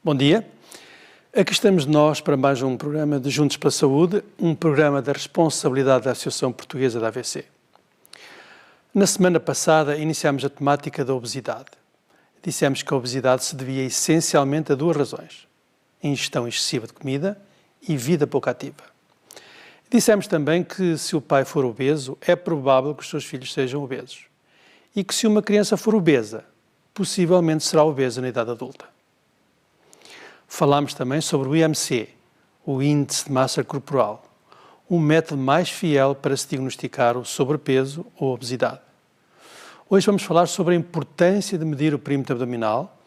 Bom dia, aqui estamos nós para mais um programa de Juntos pela Saúde, um programa da responsabilidade da Associação Portuguesa da AVC. Na semana passada iniciámos a temática da obesidade. Dissemos que a obesidade se devia essencialmente a duas razões: ingestão excessiva de comida e vida pouco ativa. Dissemos também que se o pai for obeso, é provável que os seus filhos sejam obesos e que se uma criança for obesa, possivelmente será obesa na idade adulta. Falámos também sobre o IMC, o Índice de Massa Corporal, um método mais fiel para se diagnosticar o sobrepeso ou obesidade. Hoje vamos falar sobre a importância de medir o perímetro abdominal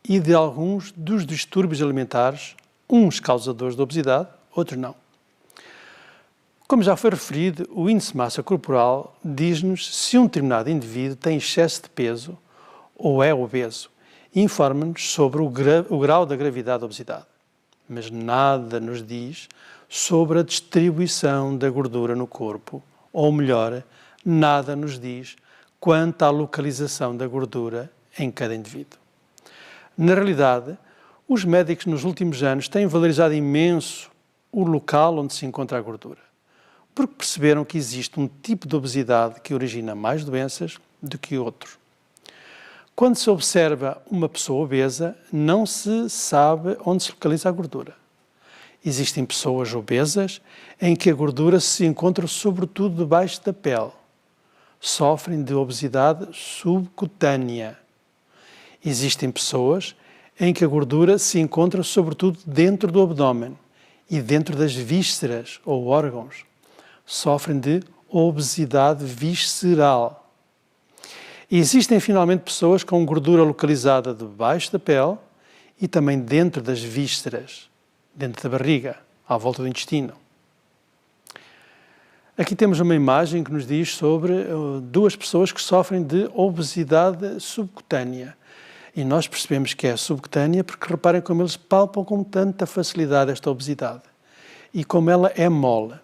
e de alguns dos distúrbios alimentares, uns causadores de obesidade, outros não. Como já foi referido, o Índice de Massa Corporal diz-nos se um determinado indivíduo tem excesso de peso ou é obeso e informa-nos sobre o grau da gravidade da obesidade. Mas nada nos diz sobre a distribuição da gordura no corpo, ou melhor, nada nos diz quanto à localização da gordura em cada indivíduo. Na realidade, os médicos nos últimos anos têm valorizado imenso o local onde se encontra a gordura, porque perceberam que existe um tipo de obesidade que origina mais doenças do que outro. Quando se observa uma pessoa obesa, não se sabe onde se localiza a gordura. Existem pessoas obesas em que a gordura se encontra sobretudo debaixo da pele. Sofrem de obesidade subcutânea. Existem pessoas em que a gordura se encontra sobretudo dentro do abdômen e dentro das vísceras ou órgãos. Sofrem de obesidade visceral. E existem finalmente pessoas com gordura localizada debaixo da pele e também dentro das vísceras, dentro da barriga, à volta do intestino. Aqui temos uma imagem que nos diz sobre duas pessoas que sofrem de obesidade subcutânea. E nós percebemos que é subcutânea porque reparem como eles palpam com tanta facilidade esta obesidade e como ela é mole.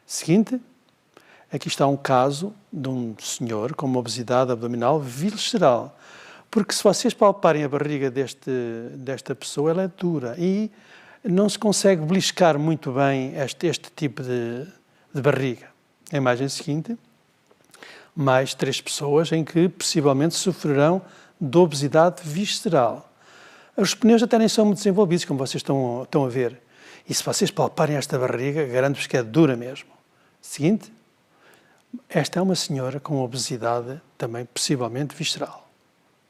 Seguinte. Aqui está um caso de um senhor com uma obesidade abdominal visceral. Porque se vocês palparem a barriga desta pessoa, ela é dura e não se consegue beliscar muito bem este tipo de barriga. A imagem seguinte, mais 3 pessoas em que possivelmente sofrerão de obesidade visceral. Os pneus até nem são muito desenvolvidos, como vocês estão a ver. E se vocês palparem esta barriga, garanto-vos que é dura mesmo. Seguinte. Esta é uma senhora com obesidade também possivelmente visceral.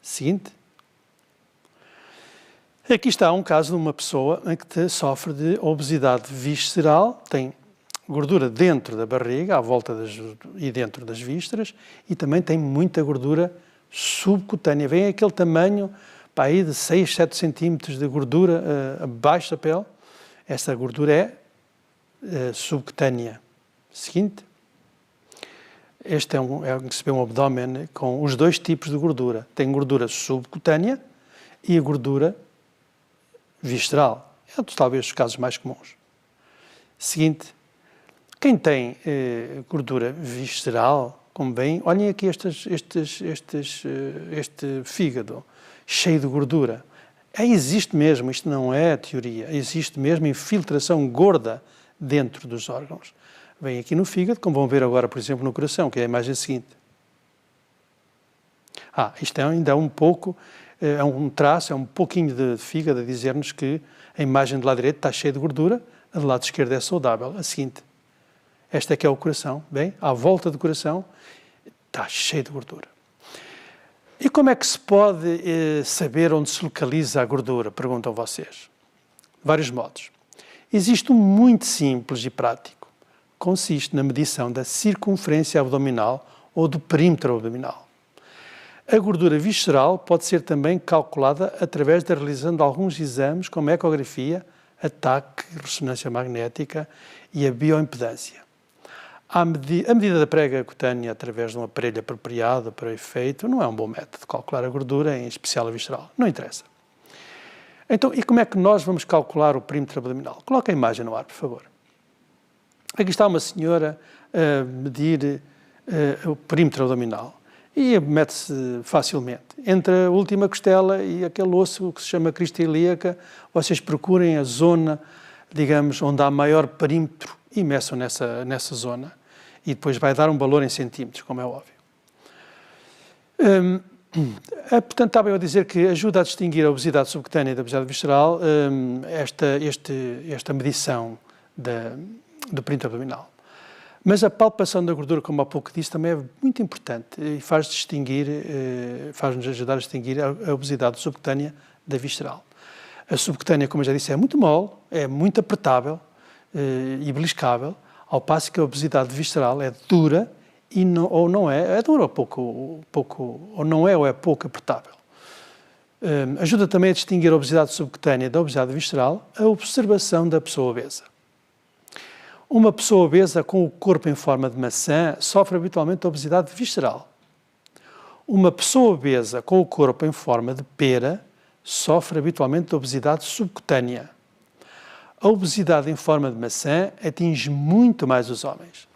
Seguinte. Aqui está um caso de uma pessoa em que sofre de obesidade visceral, tem gordura dentro da barriga, à volta e dentro das vísceras, e também tem muita gordura subcutânea. Vem aquele tamanho aí de 6, 7 centímetros de gordura abaixo da pele. Essa gordura é subcutânea. Seguinte. Este é que se vê um abdômen com os dois tipos de gordura. Tem gordura subcutânea e a gordura visceral. É talvez os casos mais comuns. Seguinte, quem tem gordura visceral, como bem, olhem aqui este fígado cheio de gordura. Existe mesmo, isto não é teoria, existe mesmo infiltração gorda dentro dos órgãos. Vem aqui no fígado, como vão ver agora, por exemplo, no coração, que é a imagem seguinte. Isto ainda é um pouco, é um traço, é um pouquinho de fígado a dizer-nos que a imagem do lado direito está cheia de gordura, a do lado esquerdo é saudável. A seguinte, esta é que é o coração, bem, à volta do coração está cheio de gordura. E como é que se pode saber onde se localiza a gordura, perguntam vocês? De vários modos. Existe um muito simples e prático. Consiste na medição da circunferência abdominal ou do perímetro abdominal. A gordura visceral pode ser também calculada através da realização de alguns exames como a ecografia, a TAC, ressonância magnética e a bioimpedância. A medida da prega cutânea através de um aparelho apropriado para o efeito não é um bom método de calcular a gordura, em especial a visceral. Não interessa. Então, e como é que nós vamos calcular o perímetro abdominal? Coloque a imagem no ar, por favor. Aqui está uma senhora a medir o perímetro abdominal. e mete-se facilmente. Entre a última costela e aquele osso que se chama crista ilíaca, vocês procurem a zona, digamos, onde há maior perímetro e meçam nessa zona. E depois vai dar um valor em centímetros, como é óbvio. Portanto, estava eu a dizer que ajuda a distinguir a obesidade subcutânea da obesidade visceral esta medição do perímetro abdominal. Mas a palpação da gordura, como há pouco disse, também é muito importante e faz-nos ajudar a distinguir a obesidade subcutânea da visceral. A subcutânea, como eu já disse, é muito mole, é muito apertável e beliscável, ao passo que a obesidade visceral é dura e não é dura ou não é ou é pouco apertável. Ajuda também a distinguir a obesidade subcutânea da obesidade visceral a observação da pessoa obesa. Uma pessoa obesa com o corpo em forma de maçã sofre habitualmente obesidade visceral. Uma pessoa obesa com o corpo em forma de pera sofre habitualmente obesidade subcutânea. A obesidade em forma de maçã atinge muito mais os homens.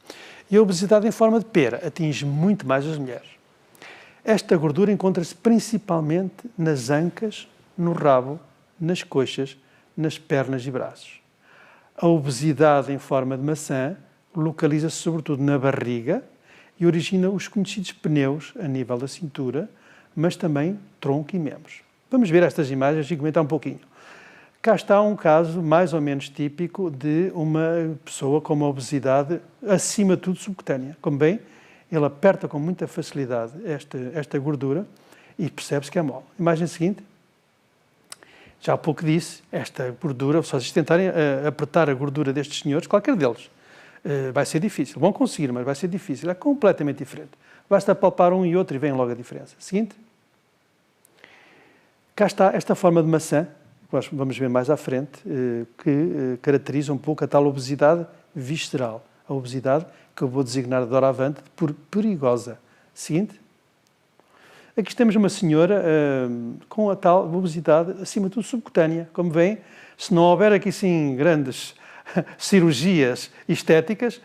E a obesidade em forma de pera atinge muito mais as mulheres. Esta gordura encontra-se principalmente nas ancas, no rabo, nas coxas, nas pernas e braços. A obesidade em forma de maçã localiza-se sobretudo na barriga e origina os conhecidos pneus a nível da cintura, mas também tronco e membros. Vamos ver estas imagens e comentar um pouquinho. Cá está um caso mais ou menos típico de uma pessoa com uma obesidade, acima de tudo, subcutânea. Como bem, ele aperta com muita facilidade esta gordura e percebe-se que é mole. Imagem seguinte. Já há pouco disse, esta gordura, se vocês tentarem apertar a gordura destes senhores, qualquer deles, vai ser difícil. Vão conseguir, mas vai ser difícil. É completamente diferente. Basta palpar um e outro e vem logo a diferença. Seguinte. Cá está esta forma de maçã, nós vamos ver mais à frente, que caracteriza um pouco a tal obesidade visceral. A obesidade que eu vou designar de doravante por perigosa. Seguinte. Aqui temos uma senhora com a tal obesidade, acima de tudo, subcutânea. Como veem, se não houver aqui sim grandes cirurgias estéticas,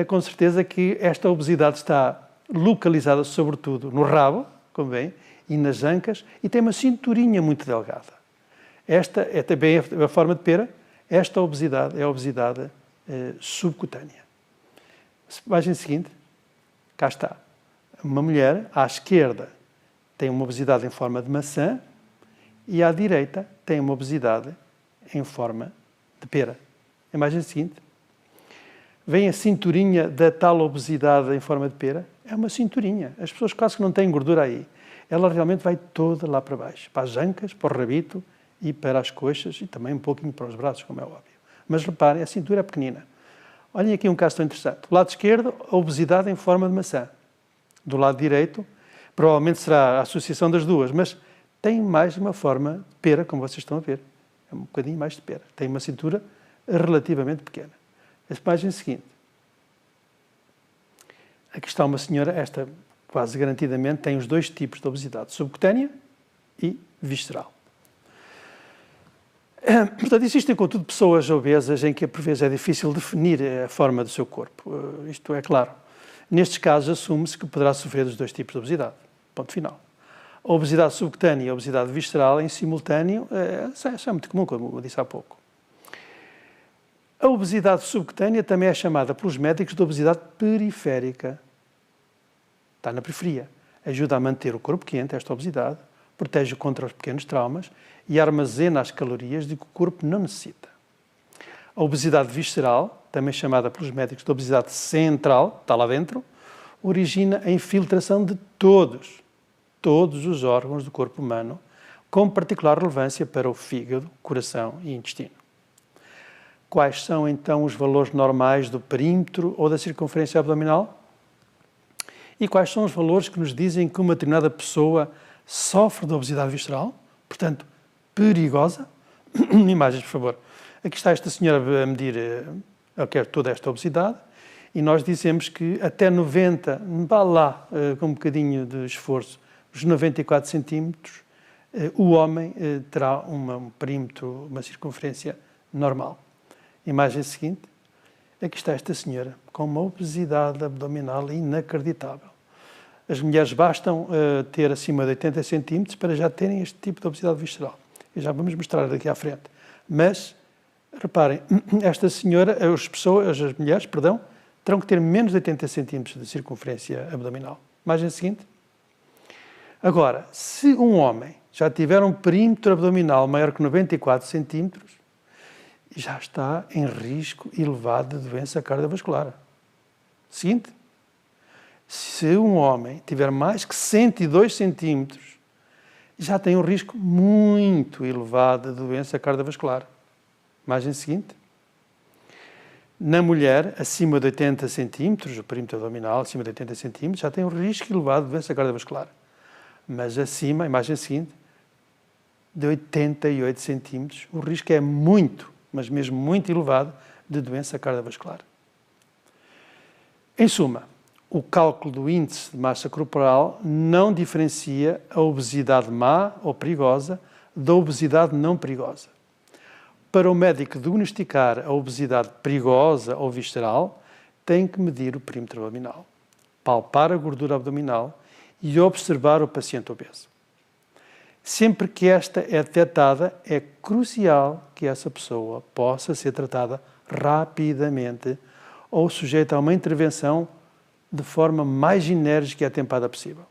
com certeza que esta obesidade está localizada sobretudo no rabo, como veem, e nas ancas, e tem uma cinturinha muito delgada. Esta é também a forma de pera. Esta obesidade é a obesidade subcutânea. Imagem seguinte, cá está. Uma mulher à esquerda tem uma obesidade em forma de maçã e à direita tem uma obesidade em forma de pera. Imagem seguinte. Vem a cinturinha da tal obesidade em forma de pera. É uma cinturinha. As pessoas quase que não têm gordura aí. Ela realmente vai toda lá para baixo. Para as ancas, para o rabito e para as coxas e também um pouquinho para os braços, como é óbvio. Mas reparem, a cintura é pequenina. Olhem aqui um caso tão interessante. Do lado esquerdo, a obesidade em forma de maçã. Do lado direito, provavelmente será a associação das duas, mas tem mais uma forma de pera, como vocês estão a ver. É um bocadinho mais de pera. Tem uma cintura relativamente pequena. A imagem seguinte. Aqui está uma senhora, esta quase garantidamente tem os dois tipos de obesidade, subcutânea e visceral. Portanto, existem, contudo, pessoas obesas em que, por vezes, é difícil definir a forma do seu corpo. Isto é claro. Nestes casos, assume-se que poderá sofrer dos dois tipos de obesidade. Ponto final. A obesidade subcutânea e a obesidade visceral, em simultâneo, é muito comum, como eu disse há pouco. A obesidade subcutânea também é chamada pelos médicos de obesidade periférica. Está na periferia. Ajuda a manter o corpo quente, esta obesidade, protege contra os pequenos traumas e armazena as calorias de que o corpo não necessita. A obesidade visceral, também chamada pelos médicos de obesidade central, está lá dentro, origina a infiltração de todos os órgãos do corpo humano, com particular relevância para o fígado, coração e intestino. Quais são, então, os valores normais do perímetro ou da circunferência abdominal? E quais são os valores que nos dizem que uma determinada pessoa sofre de obesidade visceral, portanto, perigosa? Imagens, por favor. Aqui está esta senhora a medir toda esta obesidade e nós dizemos que até 90, vá lá com um bocadinho de esforço, os 94 centímetros, o homem terá um perímetro, uma circunferência normal. Imagem seguinte. Aqui está esta senhora com uma obesidade abdominal inacreditável. As mulheres bastam ter acima de 80 centímetros para já terem este tipo de obesidade visceral. E já vamos mostrar daqui à frente. Mas, reparem, esta senhora, as mulheres, terão que ter menos de 80 centímetros de circunferência abdominal. Imagem seguinte. Agora, se um homem já tiver um perímetro abdominal maior que 94 centímetros, já está em risco elevado de doença cardiovascular. Seguinte. Se um homem tiver mais que 102 centímetros, já tem um risco muito elevado de doença cardiovascular. Imagem seguinte. Na mulher, acima de 80 centímetros, o perímetro abdominal acima de 80 centímetros, já tem um risco elevado de doença cardiovascular. Mas acima, imagem seguinte, de 88 centímetros, o risco é muito, mas mesmo muito elevado, de doença cardiovascular. Em suma, o cálculo do índice de massa corporal não diferencia a obesidade má ou perigosa da obesidade não perigosa. Para o médico diagnosticar a obesidade perigosa ou visceral, tem que medir o perímetro abdominal, palpar a gordura abdominal e observar o paciente obeso. Sempre que esta é detectada, é crucial que essa pessoa possa ser tratada rapidamente ou sujeita a uma intervenção de forma mais enérgica e atempada possível.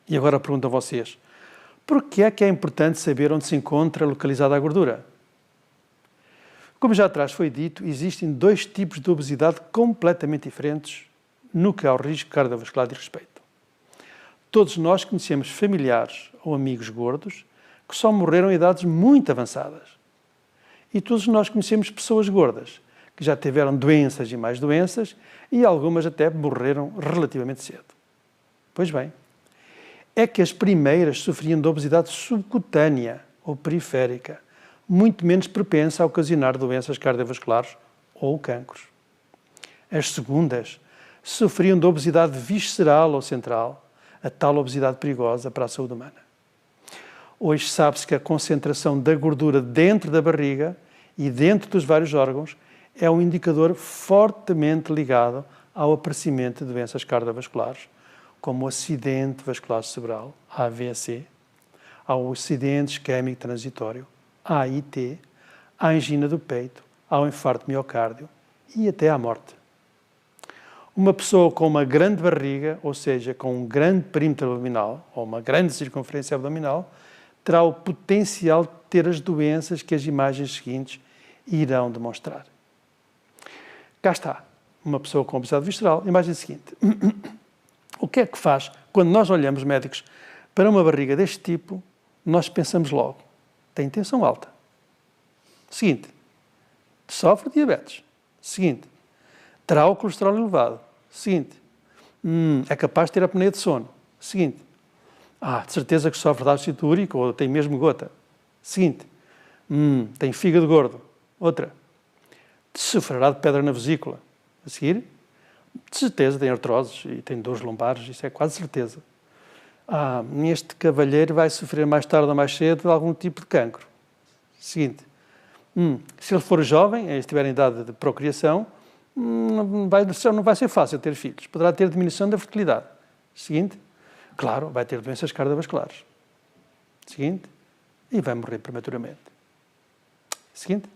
E agora pergunto a vocês, por que é importante saber onde se encontra localizada a gordura? Como já atrás foi dito, existem dois tipos de obesidade completamente diferentes no que ao risco cardiovascular diz respeito. Todos nós conhecemos familiares ou amigos gordos que só morreram em idades muito avançadas. E todos nós conhecemos pessoas gordas que já tiveram doenças e mais doenças e algumas até morreram relativamente cedo. Pois bem, é que as primeiras sofriam de obesidade subcutânea ou periférica, muito menos propensa a ocasionar doenças cardiovasculares ou cancros. As segundas sofriam de obesidade visceral ou central, a tal obesidade perigosa para a saúde humana. Hoje sabe-se que a concentração da gordura dentro da barriga e dentro dos vários órgãos é um indicador fortemente ligado ao aparecimento de doenças cardiovasculares, como o acidente vascular cerebral, AVC, ao acidente isquémico transitório, AIT, à angina do peito, ao infarto de miocárdio e até à morte. Uma pessoa com uma grande barriga, ou seja, com um grande perímetro abdominal, ou uma grande circunferência abdominal, terá o potencial de ter as doenças que as imagens seguintes irão demonstrar. Cá está, uma pessoa com obesidade visceral. Imagem seguinte. O que é que faz quando nós olhamos, médicos, para uma barriga deste tipo, nós pensamos logo, tem tensão alta. Seguinte, sofre de diabetes. Seguinte, terá o colesterol elevado. Seguinte, é capaz de ter apneia de sono. Seguinte, de certeza que sofre de ácido úrico ou tem mesmo gota. Seguinte, tem fígado gordo. Outra, sofrerá de pedra na vesícula. A seguir, de certeza tem artroses e tem dores lombares, isso é quase certeza. Este cavalheiro vai sofrer mais tarde ou mais cedo de algum tipo de cancro. Seguinte, se ele for jovem, e estiver em idade de procriação, não vai ser fácil ter filhos. Poderá ter diminuição da fertilidade. Seguinte, claro, vai ter doenças cardiovasculares. Seguinte, e vai morrer prematuramente. Seguinte.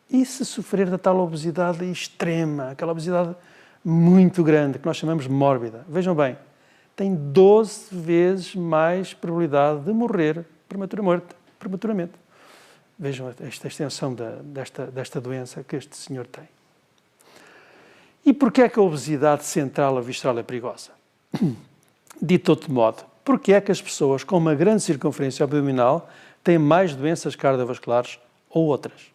E se sofrer da tal obesidade extrema, aquela obesidade muito grande, que nós chamamos mórbida? Vejam bem, tem 12 vezes mais probabilidade de morrer prematuramente. Vejam esta extensão desta doença que este senhor tem. E porquê é que a obesidade central ou visceral é perigosa? Dito de outro modo, porquê é que as pessoas com uma grande circunferência abdominal têm mais doenças cardiovasculares ou outras?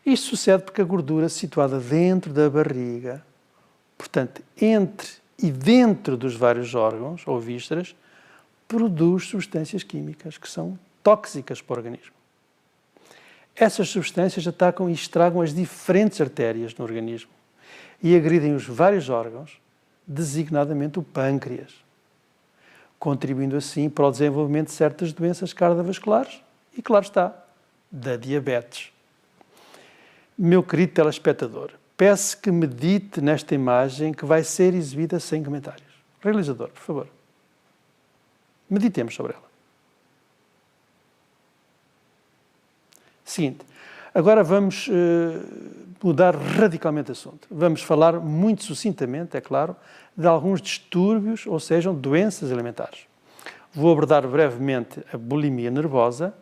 Isto sucede porque a gordura situada dentro da barriga, portanto, entre e dentro dos vários órgãos ou vísceras, produz substâncias químicas que são tóxicas para o organismo. Essas substâncias atacam e estragam as diferentes artérias no organismo e agridem os vários órgãos, designadamente o pâncreas, contribuindo assim para o desenvolvimento de certas doenças cardiovasculares e, claro está, da diabetes. Meu querido telespectador, peço que medite nesta imagem que vai ser exibida sem comentários. Realizador, por favor. Meditemos sobre ela. Seguinte, agora vamos mudar radicalmente de assunto. Vamos falar muito sucintamente, é claro, de alguns distúrbios, ou seja, doenças alimentares. Vou abordar brevemente a bulimia nervosa,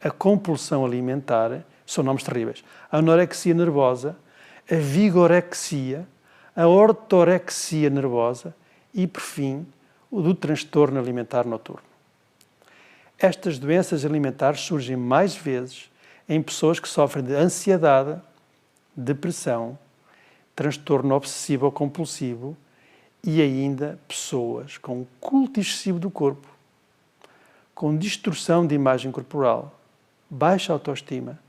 a compulsão alimentar, são nomes terríveis, a anorexia nervosa, a vigorexia, a ortorexia nervosa e, por fim, o do transtorno alimentar noturno. Estas doenças alimentares surgem mais vezes em pessoas que sofrem de ansiedade, depressão, transtorno obsessivo ou compulsivo e ainda pessoas com culto excessivo do corpo, com distorção de imagem corporal, baixa autoestima,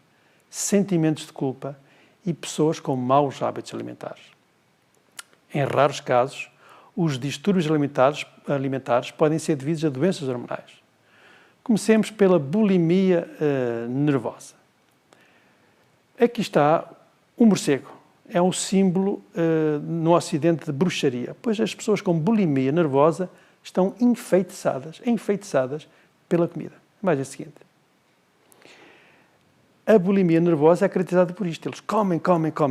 sentimentos de culpa e pessoas com maus hábitos alimentares. Em raros casos, os distúrbios alimentares podem ser devidos a doenças hormonais. Comecemos pela bulimia nervosa. Aqui está um morcego. É um símbolo no Ocidente de bruxaria, pois as pessoas com bulimia nervosa estão enfeitiçadas pela comida. Imagem a seguinte. A bulimia nervosa é caracterizada por isto. Eles comem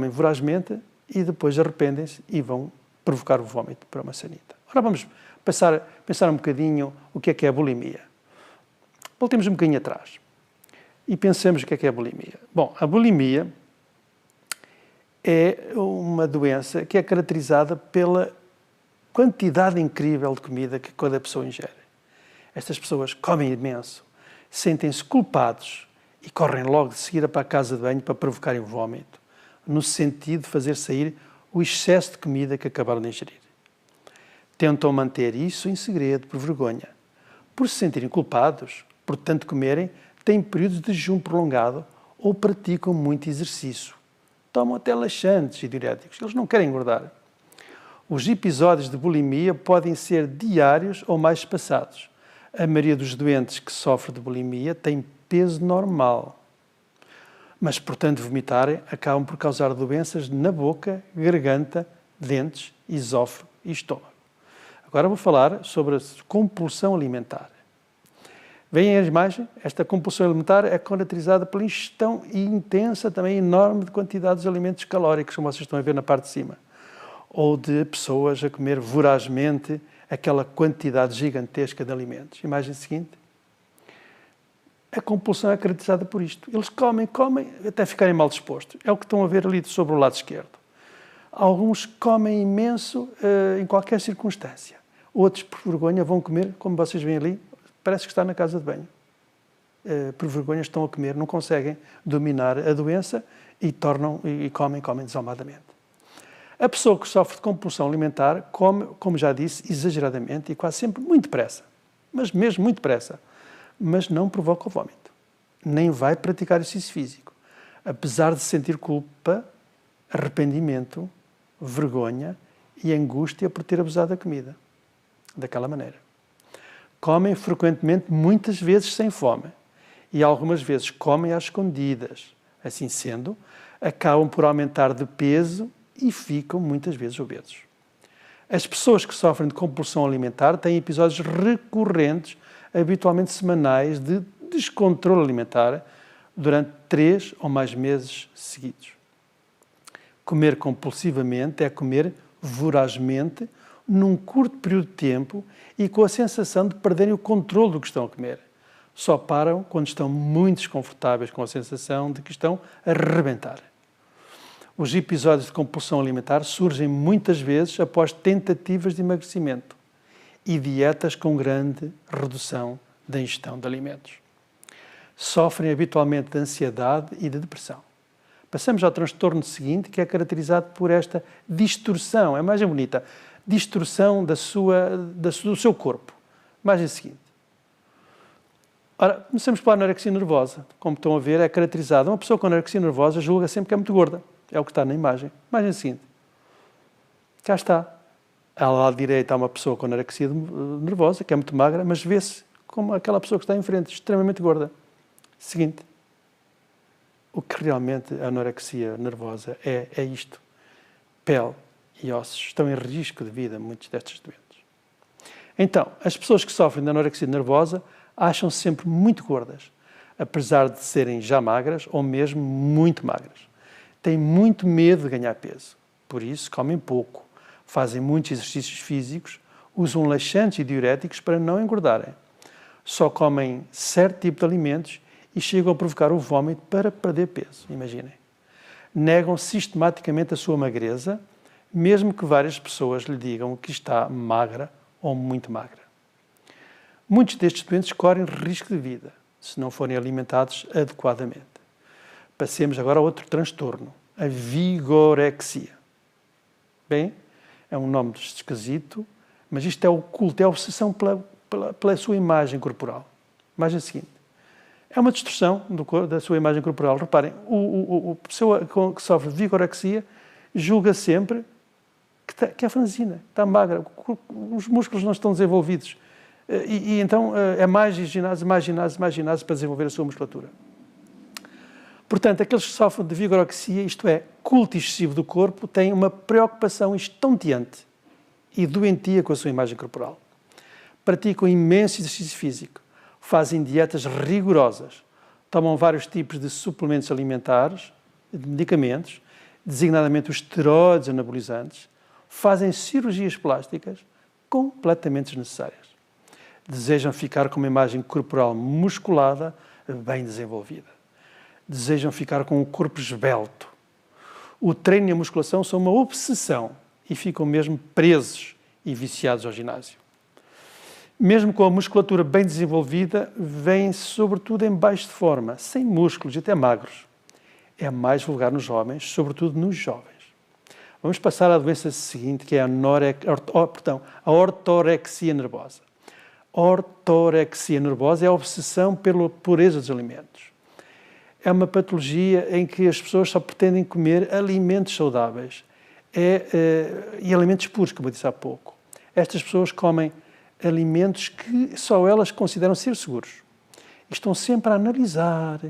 vorazmente e depois arrependem-se e vão provocar o vómito para uma sanita. Ora, vamos pensar um bocadinho o que é a bulimia. Voltemos um bocadinho atrás e pensemos o que é a bulimia. Bom, a bulimia é uma doença que é caracterizada pela quantidade incrível de comida que cada pessoa ingere. Estas pessoas comem imenso, sentem-se culpados e correm logo de seguida para a casa de banho para provocarem o vómito, no sentido de fazer sair o excesso de comida que acabaram de ingerir. Tentam manter isso em segredo, por vergonha. Por se sentirem culpados, por tanto comerem, têm períodos de jejum prolongado ou praticam muito exercício. Tomam até laxantes e diuréticos. Eles não querem engordar. Os episódios de bulimia podem ser diários ou mais espaçados. A maioria dos doentes que sofrem de bulimia tem peso normal. Mas, portanto, vomitarem acabam por causar doenças na boca, garganta, dentes, esófago e estômago. Agora vou falar sobre a compulsão alimentar. Veem a imagem? Esta compulsão alimentar é caracterizada pela ingestão intensa, também enorme, de quantidades de alimentos calóricos, como vocês estão a ver na parte de cima. Ou de pessoas a comer vorazmente aquela quantidade gigantesca de alimentos. Imagem seguinte. A compulsão é caracterizada por isto. Eles comem, até ficarem mal dispostos. É o que estão a ver ali sobre o lado esquerdo. Alguns comem imenso em qualquer circunstância. Outros, por vergonha, vão comer, como vocês veem ali, parece que está na casa de banho. Por vergonha estão a comer, não conseguem dominar a doença e comem desalmadamente. A pessoa que sofre de compulsão alimentar come, como já disse, exageradamente e quase sempre muito depressa. Mas mesmo muito depressa. Mas não provoca o vómito. Nem vai praticar exercício físico. Apesar de sentir culpa, arrependimento, vergonha e angústia por ter abusado da comida. Daquela maneira. Comem frequentemente, muitas vezes sem fome. E algumas vezes comem às escondidas. Assim sendo, acabam por aumentar de peso e ficam muitas vezes obesos. As pessoas que sofrem de compulsão alimentar têm episódios recorrentes, habitualmente semanais, de descontrole alimentar durante 3 ou mais meses seguidos. Comer compulsivamente é comer vorazmente, num curto período de tempo e com a sensação de perderem o controle do que estão a comer. Só param quando estão muito desconfortáveis com a sensação de que estão a arrebentar. Os episódios de compulsão alimentar surgem muitas vezes após tentativas de emagrecimento e dietas com grande redução da ingestão de alimentos. Sofrem habitualmente de ansiedade e de depressão. Passamos ao transtorno seguinte, que é caracterizado por esta distorção, é a imagem bonita, distorção do seu corpo. Imagem seguinte. Ora, começamos pela anorexia nervosa. Como estão a ver, é caracterizada. Uma pessoa com anorexia nervosa julga sempre que é muito gorda. É o que está na imagem. Imagem seguinte. Cá está. Ao lado direito há uma pessoa com anorexia nervosa, que é muito magra, mas vê-se como aquela pessoa que está em frente, extremamente gorda. Seguinte. O que realmente a anorexia nervosa é isto. pele e ossos estão em risco de vida, muitos destes doentes. Então, as pessoas que sofrem de anorexia nervosa acham-se sempre muito gordas, apesar de serem já magras ou mesmo muito magras. Têm muito medo de ganhar peso, por isso comem pouco, fazem muitos exercícios físicos, usam laxantes e diuréticos para não engordarem. Só comem certo tipo de alimentos e chegam a provocar o vômito para perder peso, imaginem. Negam sistematicamente a sua magreza, mesmo que várias pessoas lhe digam que está magra ou muito magra. Muitos destes doentes correm risco de vida, se não forem alimentados adequadamente. Passemos agora a outro transtorno, a vigorexia. Bem, é um nome esquisito, mas isto é o culto, é a obsessão pela sua imagem corporal. Imagem seguinte. É uma distorção da sua imagem corporal. Reparem, a pessoa que sofre de vigorexia julga sempre que é franzina, está magra, os músculos não estão desenvolvidos. E então é mais ginásio para desenvolver a sua musculatura. Portanto, aqueles que sofrem de vigorexia, isto é, culto excessivo do corpo, têm uma preocupação estonteante e doentia com a sua imagem corporal. Praticam imenso exercício físico, fazem dietas rigorosas, tomam vários tipos de suplementos alimentares, de medicamentos, designadamente os esteroides anabolizantes, fazem cirurgias plásticas completamente desnecessárias. Desejam ficar com uma imagem corporal musculada, bem desenvolvida. Desejam ficar com um corpo esbelto. O treino e a musculação são uma obsessão e ficam mesmo presos e viciados ao ginásio. Mesmo com a musculatura bem desenvolvida, vêm sobretudo em baixo de forma, sem músculos e até magros. É mais vulgar nos homens, sobretudo nos jovens. Vamos passar à doença seguinte, que é a ortorexia nervosa. A ortorexia nervosa é a obsessão pela pureza dos alimentos. É uma patologia em que as pessoas só pretendem comer alimentos saudáveis e alimentos puros, como eu disse há pouco. Estas pessoas comem alimentos que só elas consideram ser seguros. Estão sempre a analisar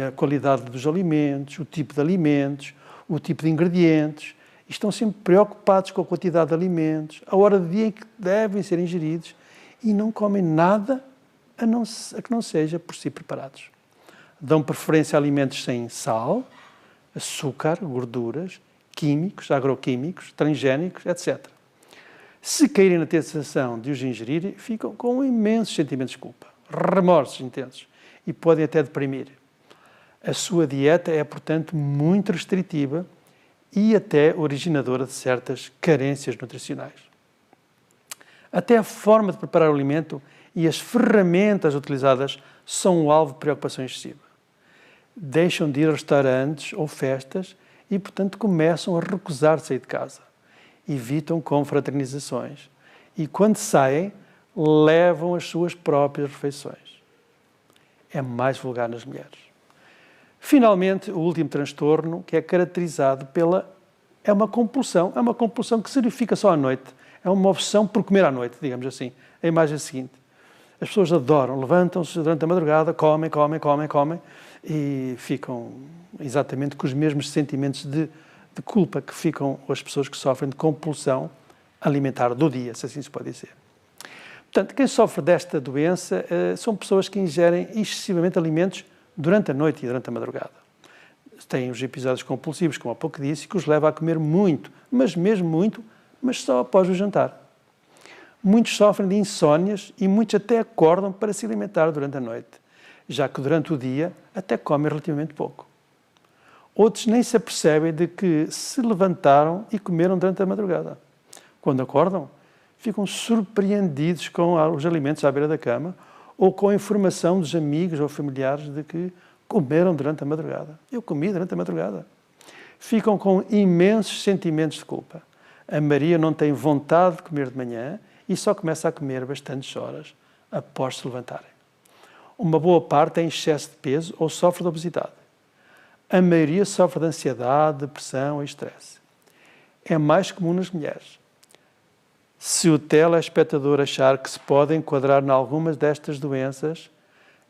a qualidade dos alimentos, o tipo de ingredientes. Estão sempre preocupados com a quantidade de alimentos, a hora do dia em que devem ser ingeridos e não comem nada a que não seja por si preparados. Dão preferência a alimentos sem sal, açúcar, gorduras, químicos, agroquímicos, transgénicos, etc. Se caírem na tentação de os ingerir, ficam com imensos sentimentos de culpa, remorsos intensos e podem até deprimir. A sua dieta é, portanto, muito restritiva e até originadora de certas carências nutricionais. Até a forma de preparar o alimento e as ferramentas utilizadas são o alvo de preocupação excessiva. Deixam de ir a restaurantes ou festas e, portanto, começam a recusar sair de casa. Evitam confraternizações e, quando saem, levam as suas próprias refeições. É mais vulgar nas mulheres. Finalmente, o último transtorno, que é caracterizado é uma compulsão que se verifica só à noite. É uma obsessão por comer à noite, digamos assim. A imagem é a seguinte. As pessoas adoram, levantam-se durante a madrugada, comem e ficam exatamente com os mesmos sentimentos de culpa que ficam as pessoas que sofrem de compulsão alimentar do dia, se assim se pode dizer. Portanto, quem sofre desta doença são pessoas que ingerem excessivamente alimentos durante a noite e durante a madrugada. Têm os episódios compulsivos, como há pouco disse, que os leva a comer muito, mas mesmo muito, mas só após o jantar. Muitos sofrem de insónias e muitos até acordam para se alimentar durante a noite, já que durante o dia até comem relativamente pouco. Outros nem se apercebem de que se levantaram e comeram durante a madrugada. Quando acordam, ficam surpreendidos com os alimentos à beira da cama ou com a informação dos amigos ou familiares de que comeram durante a madrugada. Eu comi durante a madrugada. Ficam com imensos sentimentos de culpa. A Maria não tem vontade de comer de manhã e só começa a comer bastantes horas após se levantarem. Uma boa parte tem excesso de peso ou sofre de obesidade. A maioria sofre de ansiedade, depressão e estresse. É mais comum nas mulheres. Se o telespectador achar que se pode enquadrar em algumas destas doenças,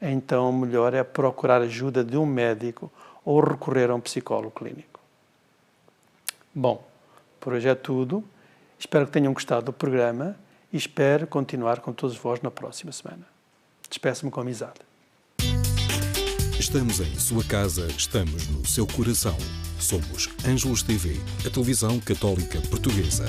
então o melhor é procurar ajuda de um médico ou recorrer a um psicólogo clínico. Bom, Por hoje é tudo. Espero que tenham gostado do programa e espero continuar com todos vós na próxima semana. Despeço-me com amizade. Estamos em sua casa, estamos no seu coração. Somos Ângelos TV, a televisão católica portuguesa.